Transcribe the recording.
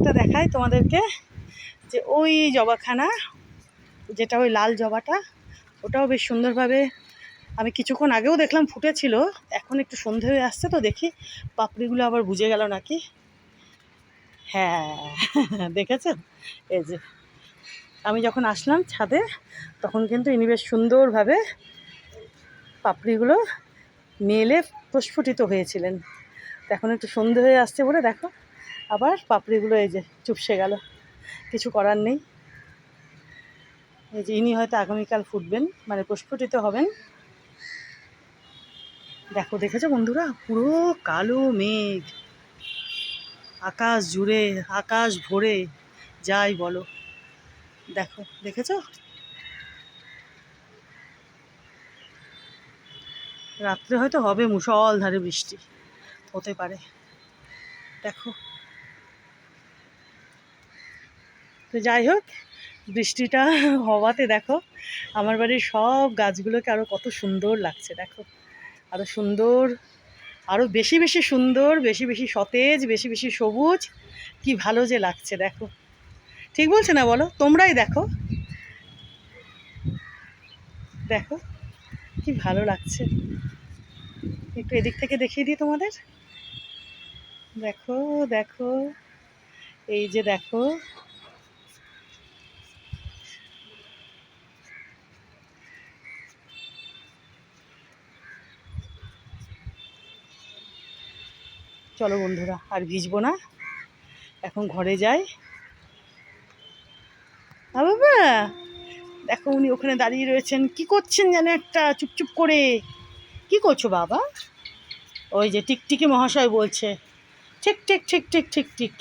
একটা দেখাই তোমাদেরকে, যে ওই জবাখানা, যেটা ওই লাল জবাটা, ওটাও বেশ সুন্দরভাবে আমি কিছুক্ষণ আগেও দেখলাম ফুটেছিল। এখন একটু সন্ধে হয়ে আসছে তো দেখি পাপড়িগুলো আবার বুঝে গেল নাকি। হ্যাঁ দেখেছেন, এই যে আমি যখন আসলাম ছাদে তখন কিন্তু ইনি বেশ সুন্দরভাবে পাপড়িগুলো মেলে প্রস্ফুটিত হয়েছিলেন। এখন একটু সন্ধে হয়ে আসছে বলে দেখো আবার পাপড়িগুলো এই যে চুপসে গেল, কিছু করার নেই। এই যে ইনি হয়তো আগামীকাল ফুটবেন, মানে প্রস্ফুটিত হবেন। দেখো, দেখেছো বন্ধুরা, পুরো কালো মেঘ, আকাশ জুড়ে, আকাশ ভরে, যাই বলো। দেখো, দেখেছো? রাত্রে হয়তো হবে মুষলধারে বৃষ্টি, হতে পারে। দেখো, তো যাই হোক, বৃষ্টিটা হওয়াতে দেখো আমার বাড়ির সব গাছগুলোকে আরও কত সুন্দর লাগছে। দেখো, আরও সুন্দর, আরও বেশি বেশি সুন্দর, বেশি বেশি সতেজ, বেশি বেশি সবুজ, কি ভালো যে লাগছে। দেখো, ঠিক বলছে না বলো? তোমরাই দেখো, দেখো কি ভালো লাগছে। একটু এদিক থেকে দেখিয়ে দিই তোমাদের। দেখো, দেখো, এই যে দেখো, চলো বন্ধুরা, আর ভিজবো না, এখন ঘরে যাই। বাবা, দেখো উনি ওখানে দাঁড়িয়ে রয়েছেন, কি করছেন যেন একটা চুপচুপ করে। কি করছো বাবা? ওই যে টিকটিকি মহাশয় বলছে, ঠিক ঠিক ঠিক ঠিক ঠিক ঠিক।